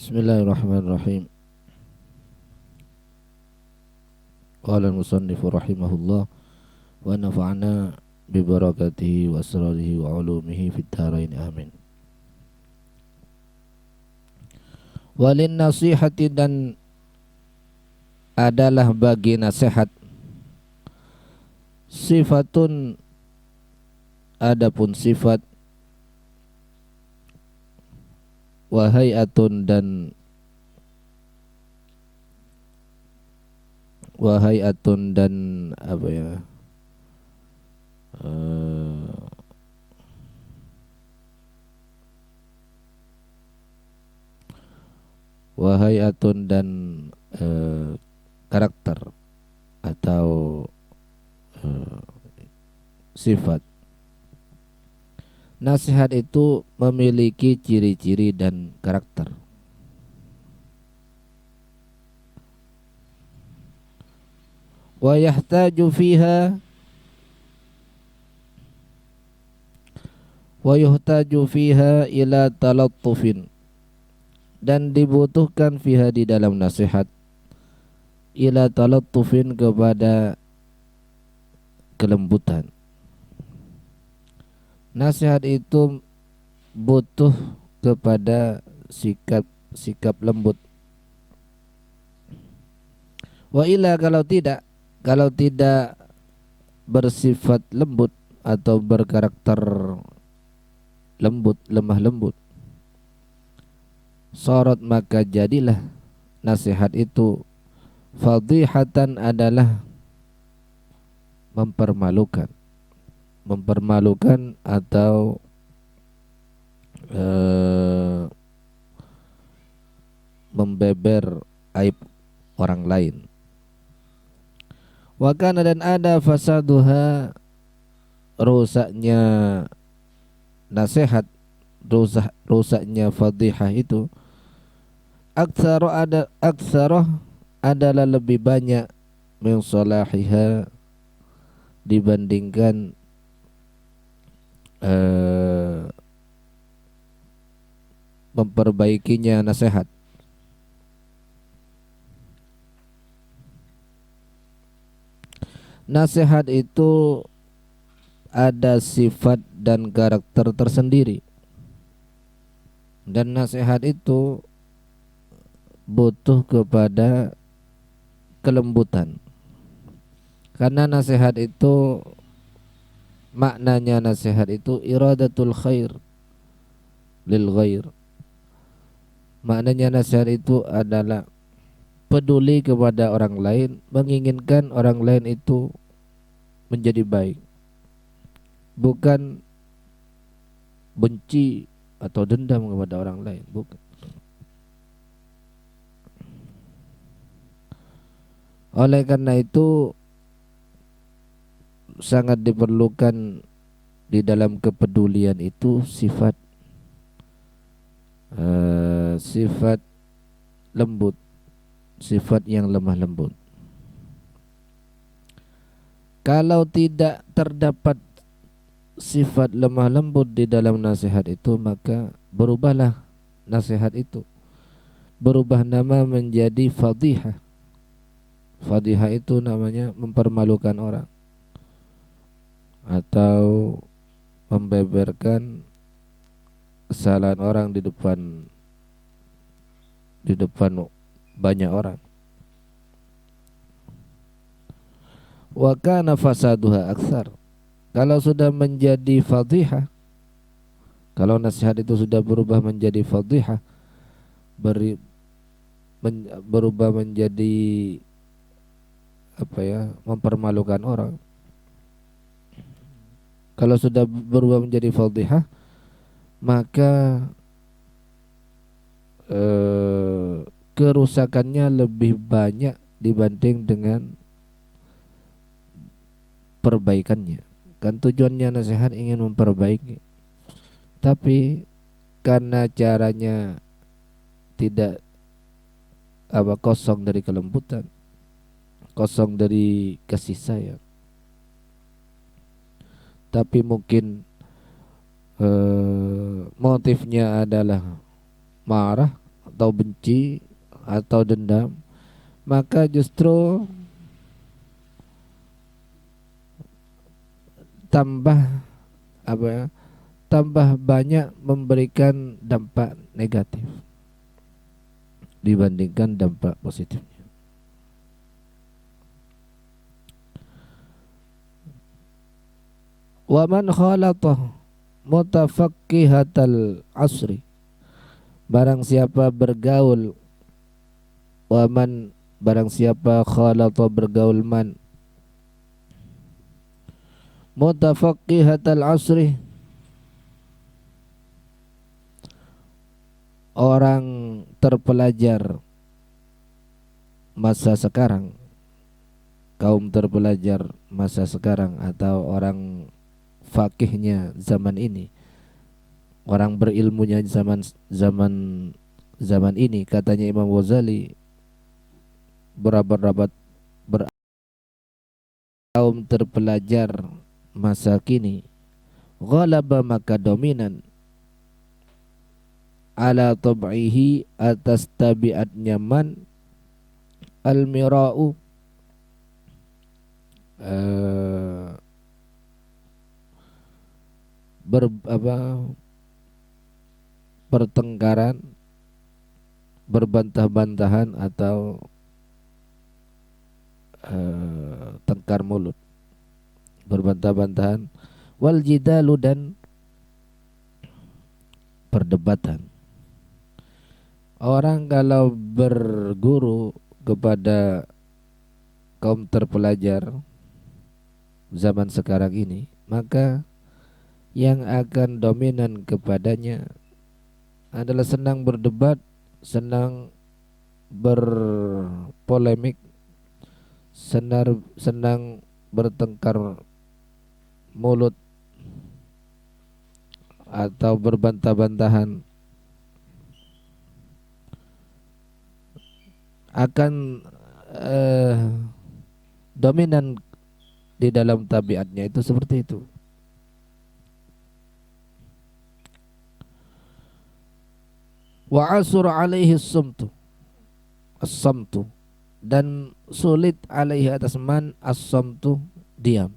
Bismillahirrahmanirrahim. Qala al-musannifu rahimahullah wa nafa'ana bi barakatihi wa asrarihi wa ulumihi fid dharain amin. Walin nasihati, dan adalah bagi nasihat, sifatun, adapun sifat, wa hayatun, dan apa ya, wahayatun, dan karakter atau sifat. Nasihat itu memiliki ciri-ciri dan karakter. Wa yahtaju fiha ila talattufin, dan dibutuhkan fiha, di dalam nasihat, ila talattufin, kepada kelembutan. Nasihat itu butuh kepada sikap lembut. Wa ila, kalau tidak bersifat lembut atau berkarakter lembut, lemah lembut, sorot, maka jadilah nasihat itu fadhihatan, adalah mempermalukan atau membeber aib orang lain. Wa kana, dan ada, fasaduha, rusaknya nasihat, rusaknya fadhihah itu, aktsaro adalah lebih banyak, min salahiha, dibandingkan memperbaikinya nasihat. Nasihat itu ada sifat dan karakter tersendiri, dan nasihat itu butuh kepada kelembutan. Karena nasihat itu, maknanya nasihat itu iradatul khair lil ghair. Maknanya nasihat itu adalah peduli kepada orang lain, menginginkan orang lain itu menjadi baik, bukan benci atau dendam kepada orang lain, bukan. Oleh karena itu sangat diperlukan di dalam kepedulian itu sifat lembut, sifat yang lemah lembut. Kalau tidak terdapat sifat lemah lembut di dalam nasihat itu, maka berubahlah nasihat itu, berubah nama menjadi fadhihah. Fadhihah itu namanya mempermalukan orang atau membeberkan kesalahan orang di depan banyak orang. Wa kana fasaduha aktsar. Kalau sudah menjadi fadhihah, kalau nasihat itu sudah berubah menjadi fadhihah, berubah menjadi mempermalukan orang. Kalau sudah berubah menjadi fadhihah, maka kerusakannya lebih banyak dibanding dengan perbaikannya. Kan tujuannya nasihat ingin memperbaiki, tapi karena caranya tidak kosong dari kelembutan, kosong dari kasih sayang, tapi mungkin motifnya adalah marah, atau benci atau dendam, maka justru tambah apa ya? Tambah banyak memberikan dampak negatif dibandingkan dampak positifnya. Wa man khalatah mutafaqqihatal asri, barang siapa bergaul, waman barang siapa khalata bergaul man mutafaqqihatal asri, orang terpelajar masa sekarang, kaum terpelajar masa sekarang atau orang fakihnya zaman ini, orang berilmunya zaman zaman zaman ini, katanya Imam Ghazali, berabad-abad kaum terpelajar masa kini, ghalaba maka dominan, ala tab'ihi atas tabiatnya man, al-mira'u eh, pertengkaran, berbantah-bantahan atau tengkar mulut, berbantah-bantahan, wal jidalu dan perdebatan. Orang kalau berguru kepada kaum terpelajar zaman sekarang ini, maka yang akan dominan kepadanya adalah senang berdebat, senang berpolemik, senang bertengkar mulut atau berbantah-bantahan, akan dominan di dalam tabiatnya itu seperti itu. Wa asur alaihi as-samtu, dan sulit alaihi atas man as-samtu, diam.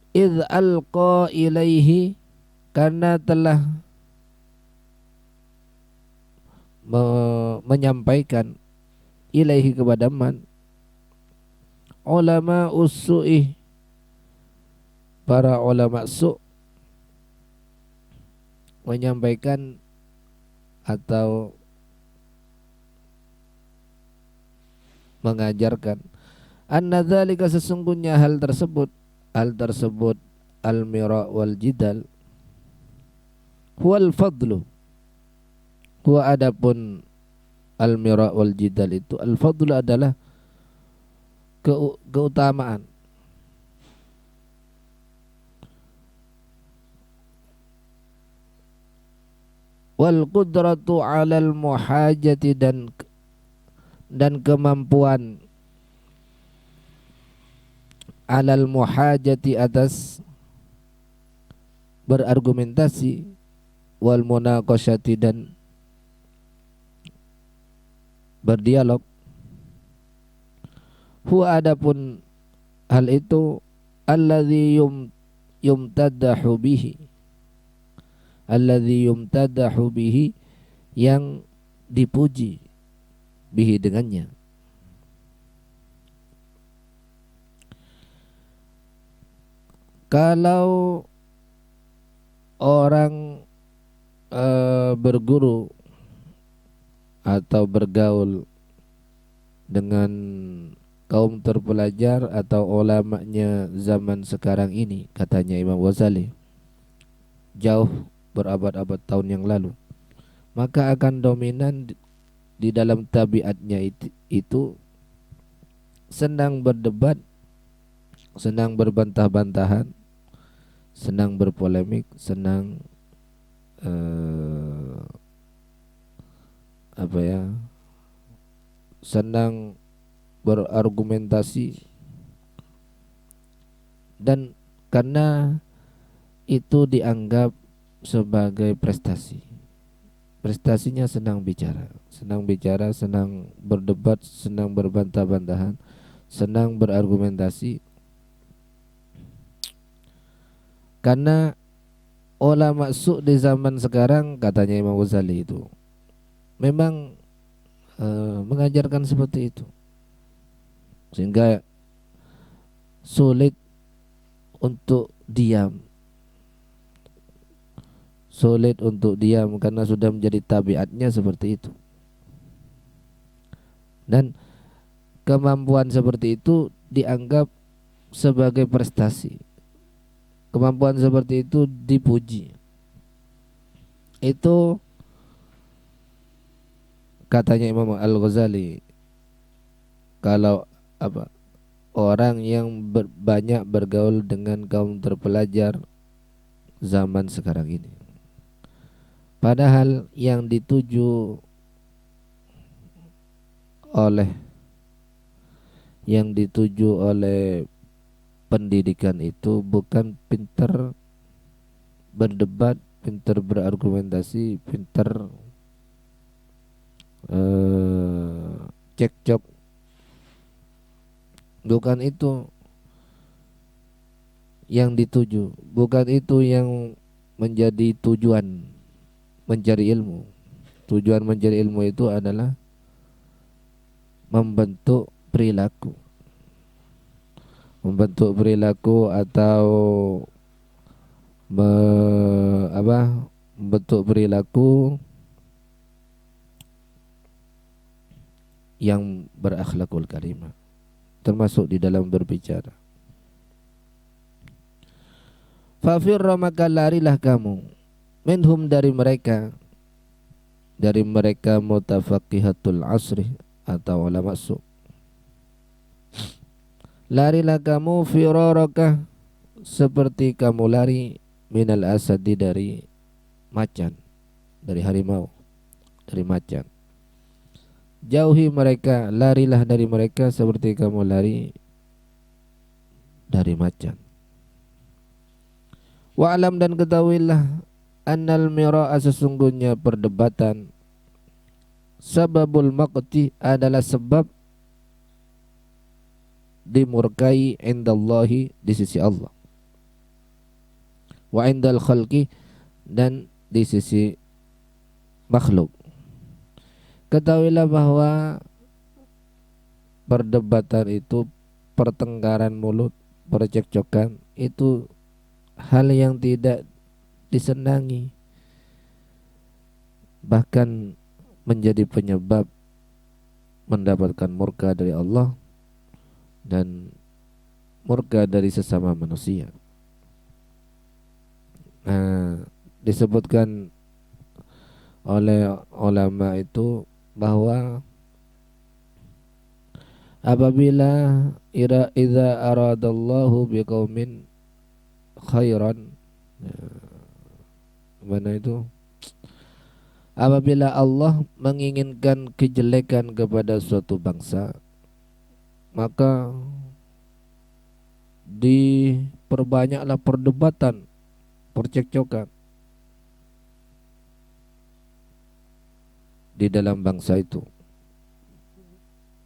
Idh alqa ilaihi, karena telah menyampaikan, ilaihi kepada man, ulama usu'i, para ulama su', menyampaikan atau mengajarkan, anna dzalika, sesungguhnya hal tersebut al-mira wal jidal, huwal fadlu, huwa adapun al-mira wal jidal itu, al-fadlu adalah keutamaan, wal qudratu 'alal muhajati, dan kemampuan, alal muhajati atas berargumentasi, wal munaqasyati dan berdialog. Huwa adapun hal itu, alladzi yumtadahu bihi, alladzi yumtadahu bihi, yang dipuji bihi dengannya. Kalau orang berguru atau bergaul dengan kaum terpelajar atau ulamanya zaman sekarang ini, katanya Imam Ghazali, jauh berabad-abad tahun yang lalu, maka akan dominan di dalam tabiatnya itu senang berdebat, senang berbantah-bantahan, senang berpolemik, senang senang berargumentasi, dan karena itu dianggap sebagai prestasi, prestasinya senang bicara, senang berdebat, senang berbantah-bantahan, senang berargumentasi. Karena ulama su' di zaman sekarang, katanya Imam Ghazali itu memang mengajarkan seperti itu, sehingga sulit untuk diam, karena sudah menjadi tabiatnya seperti itu. Dan kemampuan seperti itu dianggap sebagai prestasi. Kemampuan seperti itu dipuji. Itu katanya Imam Al-Ghazali, kalau apa, orang yang banyak bergaul dengan kaum terpelajar zaman sekarang ini. Padahal yang dituju oleh pendidikan itu bukan pinter berdebat, pinter berargumentasi, pinter cekcok. Bukan itu yang dituju, bukan itu yang menjadi tujuan mencari ilmu. Tujuan mencari ilmu itu adalah membentuk perilaku, atau membentuk perilaku yang berakhlakul karimah, termasuk di dalam berbicara. Fafirra, maka larilah kamu, minhum dari mereka mutafaqihatul asri atau ulama su'. Larilah kamu firaraka, seperti kamu lari minal asadi, dari macan, dari harimau, dari macan. Jauhi mereka, larilah dari mereka seperti kamu lari dari macan. Wa'lam, dan ketahuilah, annal mira'a, sesungguhnya perdebatan, sababul maqti, adalah sebab dimurkai indallahi, di sisi Allah, wa indal khalqi, dan di sisi makhluk. Ketahuilah bahwa perdebatan itu, pertengkaran mulut, percekcokan itu hal yang tidak disenangi, bahkan menjadi penyebab mendapatkan murka dari Allah dan murka dari sesama manusia. Nah, disebutkan oleh ulama itu bahwa apabila idza aradallahu biqaumin khairan, mana itu, apabila Allah menginginkan kejelekan kepada suatu bangsa, maka diperbanyaklah perdebatan, percekcokan di dalam bangsa itu.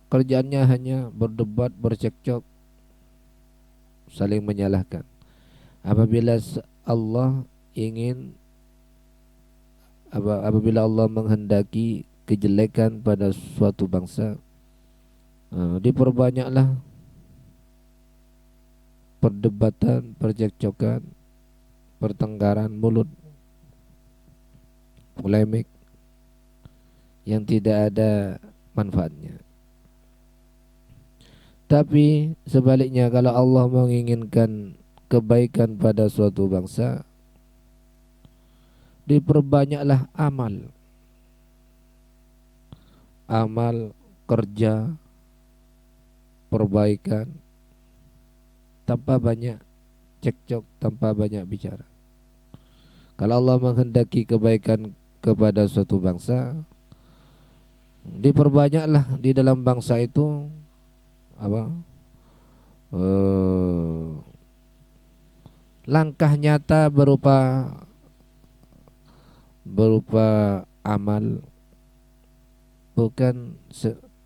Kerjaannya hanya berdebat, bercekcok, saling menyalahkan. Apabila Allah menghendaki kejelekan pada suatu bangsa, diperbanyaklah perdebatan, percekcokan, pertengkaran mulut, polemik yang tidak ada manfaatnya. Tapi sebaliknya, kalau Allah menginginkan kebaikan pada suatu bangsa, diperbanyaklah amal kerja perbaikan, tanpa banyak cekcok, tanpa banyak bicara. Kalau Allah menghendaki kebaikan kepada suatu bangsa, diperbanyaklah di dalam bangsa itu langkah nyata berupa amal, bukan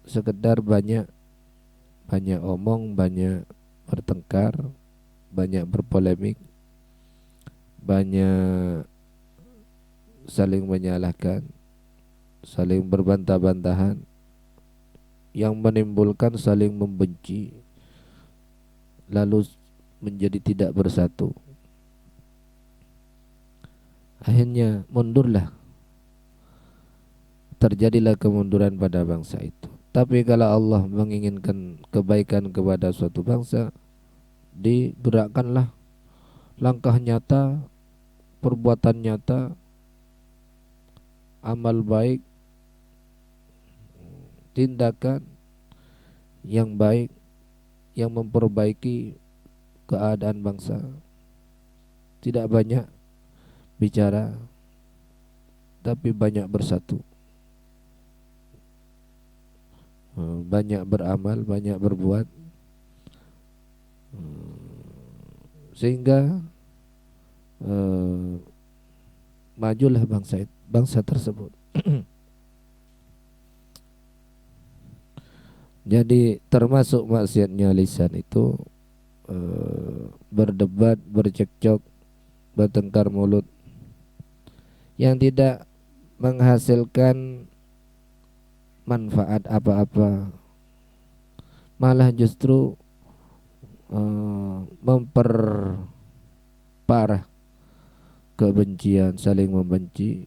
sekedar banyak omong, banyak bertengkar, banyak berpolemik, banyak saling menyalahkan, saling berbantah-bantahan, yang menimbulkan saling membenci, lalu menjadi tidak bersatu. Akhirnya mundurlah, terjadilah kemunduran pada bangsa itu. Tapi kalau Allah menginginkan kebaikan kepada suatu bangsa, digerakkanlah langkah nyata, perbuatan nyata, amal baik, tindakan yang baik yang memperbaiki keadaan bangsa. Tidak banyak bicara, tapi banyak bersatu, banyak beramal, banyak berbuat, sehingga majulah bangsa tersebut. Jadi termasuk maksiatnya lisan itu berdebat, bercekcok, bertengkar mulut yang tidak menghasilkan manfaat apa-apa, malah justru memperparah kebencian, saling membenci,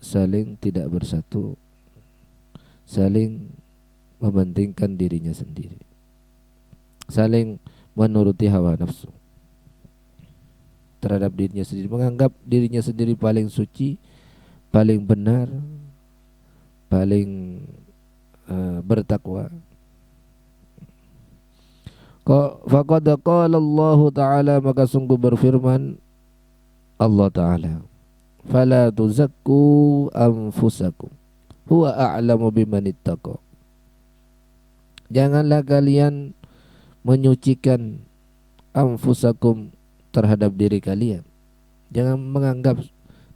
saling tidak bersatu, saling mementingkan dirinya sendiri, saling menuruti hawa nafsu terhadap dirinya sendiri, menganggap dirinya sendiri paling suci, paling benar, paling bertakwa. Faqad qala Allah Ta'ala, maka sungguh berfirman Allah Ta'ala, fala tuzakku anfusakum huwa a'lamu biman ittaqa. Janganlah kalian menyucikan anfusakum terhadap diri kalian. Jangan menganggap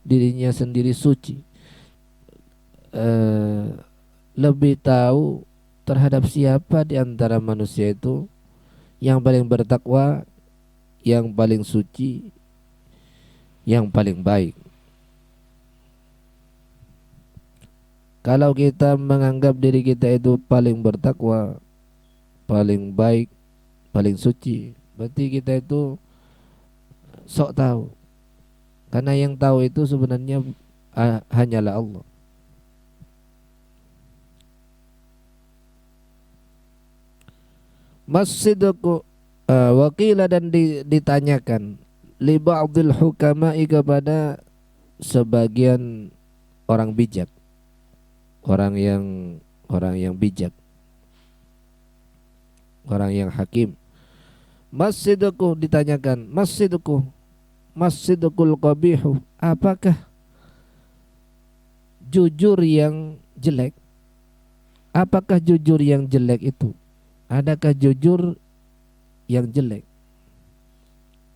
dirinya sendiri suci, lebih tahu terhadap siapa di antara manusia itu yang paling bertakwa, yang paling suci, yang paling baik. Kalau kita menganggap diri kita itu paling bertakwa, paling baik, paling suci, berarti kita itu sok tahu. Karena yang tahu itu sebenarnya hanyalah Allah. Masyiduku wakila, dan ditanyakan li ba'dil hukama'i, kepada sebagian orang bijak, orang yang bijak, orang yang hakim. Masyiduku, ditanyakan, masjidukul qabihu, apakah jujur yang jelek? Apakah jujur yang jelek itu? Adakah jujur yang jelek?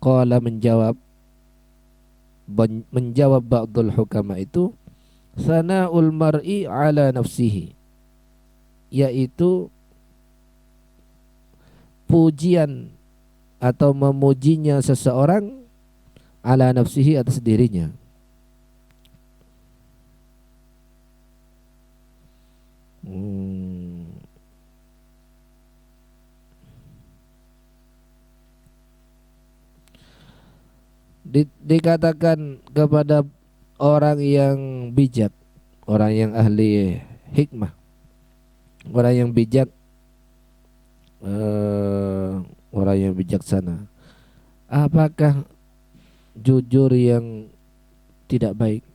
Qala, menjawab ba'dul hukama itu, sana'ul mar'i ala nafsihi, yaitu pujian atau memujinya seseorang ala nafsihi, atas dirinya. Dikatakan kepada orang yang bijak, orang yang ahli hikmah, orang yang bijak, orang yang bijaksana, apakah jujur yang tidak baik?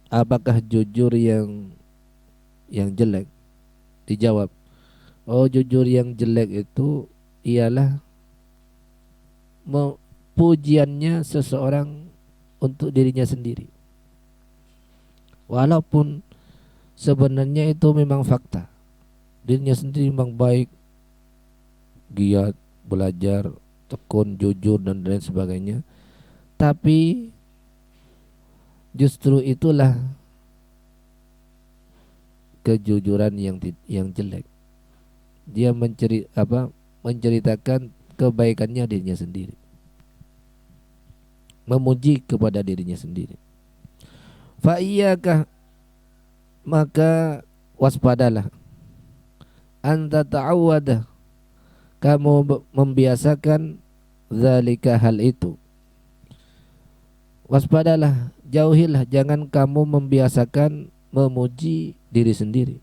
Apakah jujur yang jelek? Dijawab, oh, jujur yang jelek itu ialah pujiannya seseorang untuk dirinya sendiri, walaupun sebenarnya itu memang fakta, dirinya sendiri memang baik, giat, belajar, tekun, jujur, dan lain sebagainya. Tapi Justru itulah kejujuran yang jelek. Dia menceritakan kebaikannya dirinya sendiri, memuji kepada dirinya sendiri. Fa iyyaka, maka waspadalah, anta ta'awwada, kamu membiasakan zalika, hal itu. Waspadalah, jauhilah, jangan kamu membiasakan memuji diri sendiri.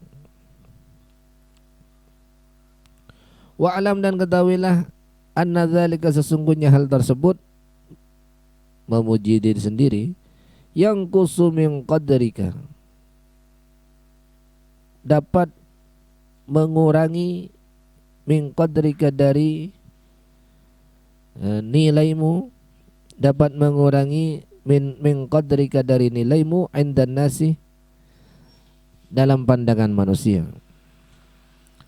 Wa'lam, dan ketahuilah, anna dzalika, sesungguhnya hal tersebut, memuji diri sendiri, yang kusu min qadrika, dapat mengurangi, min qadrika, dari nilaimu, dapat mengurangi min qadrika, dari nilaimu, indan nasi, dalam pandangan manusia.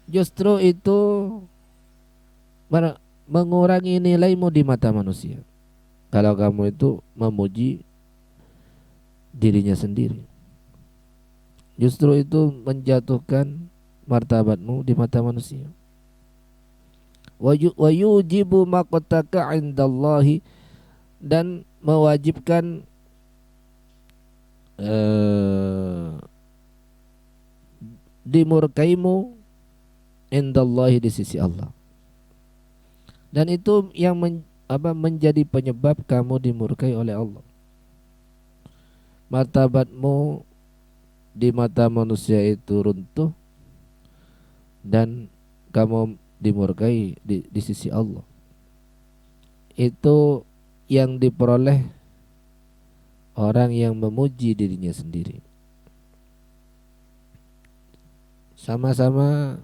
Justru itu mengurangi nilaimu di mata manusia kalau kamu itu memuji dirinya sendiri. Justru itu menjatuhkan martabatmu di mata manusia. Wa yujibu maqtaka indallahi, dan mewajibkan dimurkaimu indallahi, di sisi Allah. Dan itu yang menjadi penyebab kamu dimurkai oleh Allah. Martabatmu di mata manusia itu runtuh, dan kamu dimurkai di sisi Allah. Itu yang diperoleh orang yang memuji dirinya sendiri. Sama-sama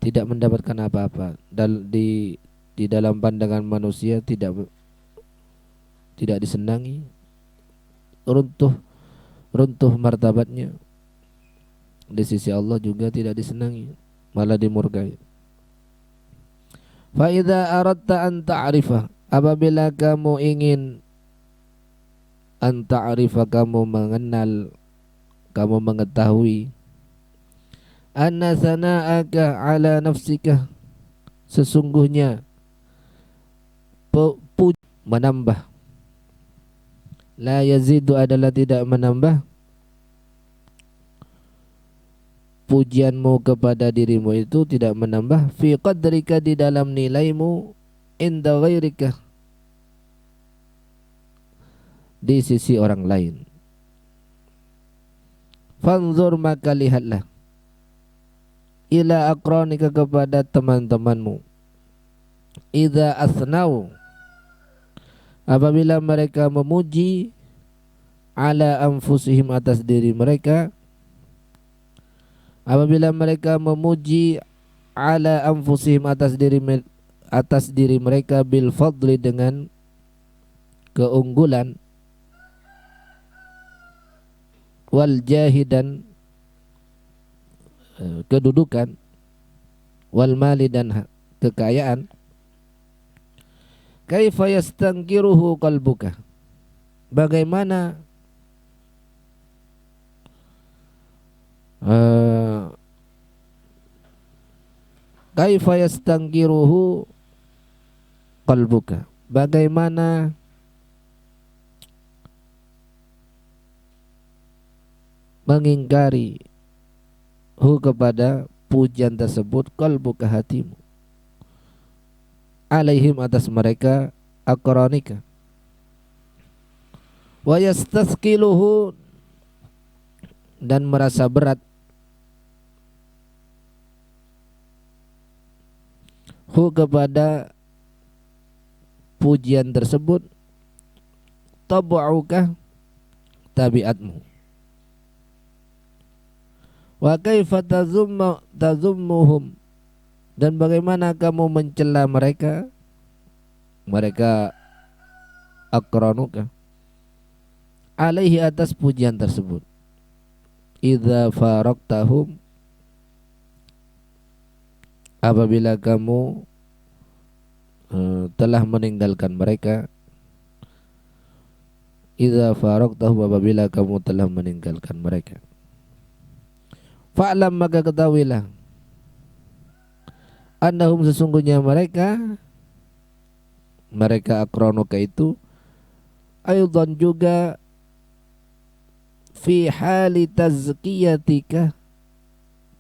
tidak mendapatkan apa-apa di dalam pandangan manusia, tidak disenangi, runtuh martabatnya. Di sisi Allah juga tidak disenangi, malah dimurkai. Fa idza aradta an ta'rifa, apabila kamu ingin, an ta'rifa, kamu mengenal, kamu mengetahui, anna sana'aka ala nafsika, sesungguhnya puji menambah, la yazidu, adalah tidak menambah, pujianmu kepada dirimu itu tidak menambah, fi qadrika, di dalam nilaimu, inda ghairika, di sisi orang lain. Fanzur, maka lihatlah, ila aqranika, kepada teman-temanmu, idza asnau, apabila mereka memuji, ala anfusihim, atas diri mereka, apabila mereka memuji, ala anfusihim, atas diri mereka, bil fadli, dengan keunggulan, wal jahi, dan kedudukan, wal mali, dan kekayaan, kaifa yastangkiruhu qalbuka, bagaimana kaifa yastangkiruhu qalbuka, bagaimana mengingkari kepada pujian tersebut, qalbuka, hatimu, alaihim, atas mereka, aqranika, wa yastathqiluhu, dan merasa berat, kepada pujian tersebut, tab'uka, tabiatmu, wa kaifa tazummuhum, dan bagaimana kamu mencela mereka aqranuka, alaihi, atas pujian tersebut, idza faraktahum, apabila kamu telah meninggalkan mereka, idza faraqtahum, apabila kamu telah meninggalkan mereka. Fa'lam, maka ketahuilah, annahum, sesungguhnya mereka akronoka itu, aidan juga, fi hali tazkiyatika,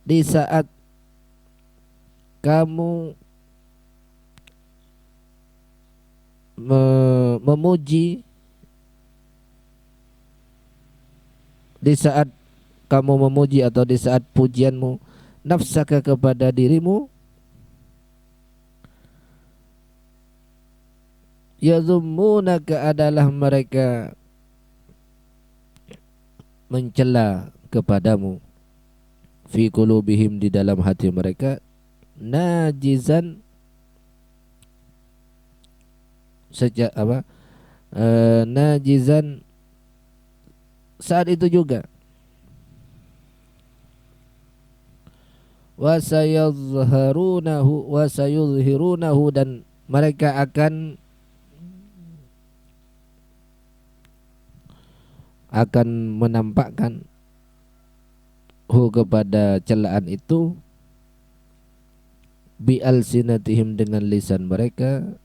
di saat kamu memuji, di saat kamu memuji atau di saat pujianmu nafsaka, kepada dirimu, yazummunaka, adalah mereka mencela kepadamu, fi qulubihim, di dalam hati mereka, najizan, sejak apa, najizan, saat itu juga, wasayuzhirunahu, dan mereka akan menampakkan kepada celaan itu, bi alsinatihim, dengan lisan mereka,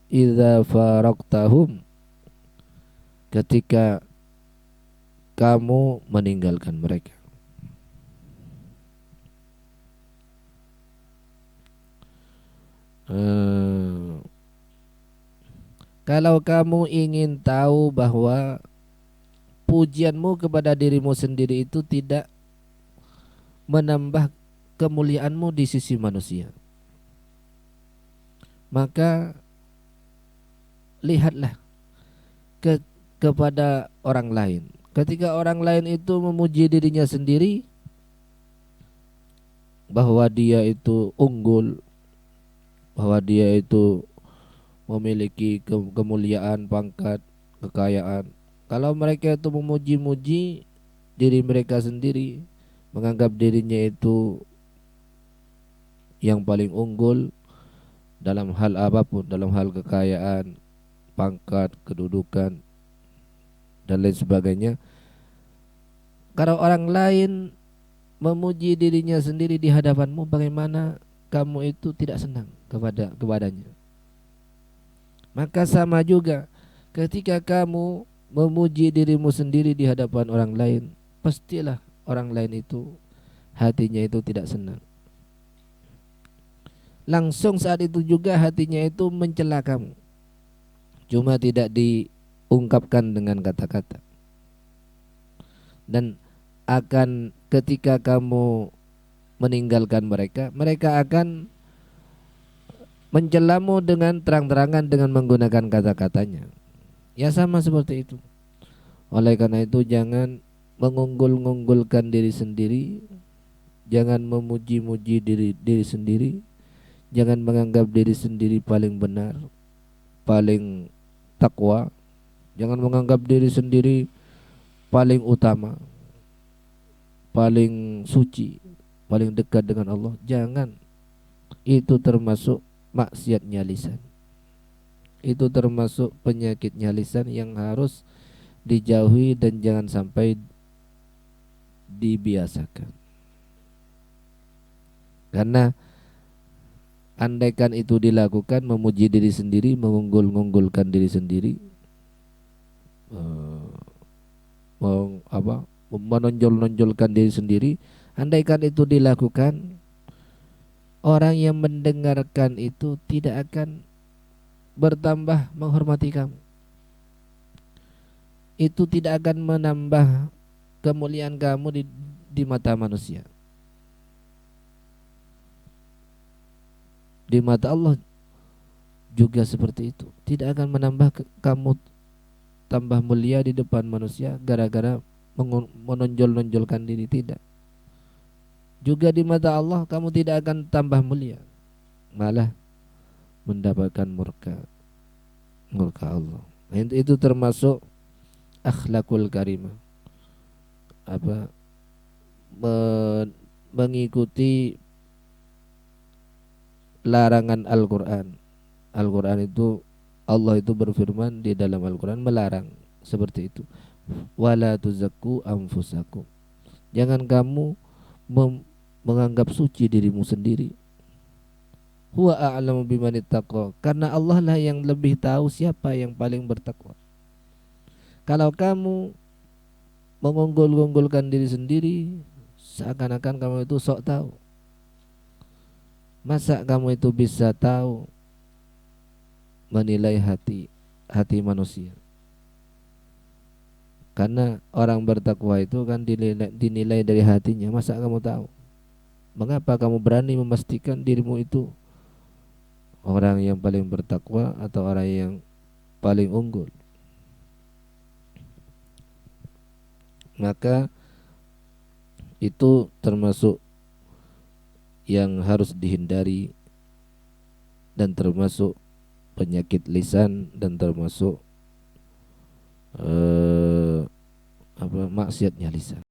idza faraqtahum, ketika kamu meninggalkan mereka. Kalau kamu ingin tahu bahwa pujianmu kepada dirimu sendiri itu tidak menambah kemuliaanmu di sisi manusia, maka lihatlah kepada orang lain. Ketika orang lain itu memuji dirinya sendiri, bahwa dia itu unggul, bahwa dia itu memiliki kemuliaan, pangkat, kekayaan. Kalau mereka itu memuji-muji diri mereka sendiri, menganggap dirinya itu yang paling unggul dalam hal apapun, dalam hal kekayaan, pangkat, kedudukan, dan lain sebagainya. Kalau orang lain memuji dirinya sendiri di hadapanmu, bagaimana kamu itu tidak senang kepadanya? Maka sama juga, ketika kamu memuji dirimu sendiri di hadapan orang lain, pastilah orang lain itu hatinya itu tidak senang. Langsung saat itu juga hatinya itu mencela kamu, cuma tidak diungkapkan dengan kata-kata. Dan akan ketika kamu meninggalkan mereka, mereka akan mencelamu dengan terang-terangan dengan menggunakan kata-katanya. Ya sama seperti itu. Oleh karena itu, jangan mengunggul-unggulkan diri sendiri, jangan memuji-muji diri sendiri, jangan menganggap diri sendiri paling benar, paling takwa, jangan menganggap diri sendiri paling utama, paling suci, paling dekat dengan Allah. Jangan. Itu termasuk maksiatnya lisan. Itu termasuk penyakitnya lisan yang harus dijauhi dan jangan sampai dibiasakan. Karena andaikan itu dilakukan, memuji diri sendiri, mengunggul-unggulkan diri sendiri, menonjol-nonjolkan diri sendiri, andaikan itu dilakukan, orang yang mendengarkan itu tidak akan bertambah menghormati kamu. Itu tidak akan menambah kemuliaan kamu di mata manusia. Di mata Allah juga seperti itu. Tidak akan menambah kamu tambah mulia di depan manusia gara-gara menonjol-nonjolkan diri, tidak. Juga di mata Allah kamu tidak akan tambah mulia, malah mendapatkan murka Allah. Itu termasuk akhlakul karimah, mengikuti larangan Al-Quran. Al-Quran itu, Allah itu berfirman di dalam Al-Quran melarang seperti itu. Wala tuzakku anfusakum. Jangan kamu menganggap suci dirimu sendiri. Huwa a'lamu bimanittaqo. Karena Allah lah yang lebih tahu siapa yang paling bertakwa. Kalau kamu mengunggul-unggulkan diri sendiri, seakan-akan kamu itu sok tahu. Masa kamu itu bisa tahu menilai hati manusia? Karena orang bertakwa itu kan dinilai dari hatinya. Masa kamu tahu? Mengapa kamu berani memastikan dirimu itu orang yang paling bertakwa atau orang yang paling unggul? Maka itu termasuk yang harus dihindari, dan termasuk penyakit lisan, dan termasuk maksiatnya lisan.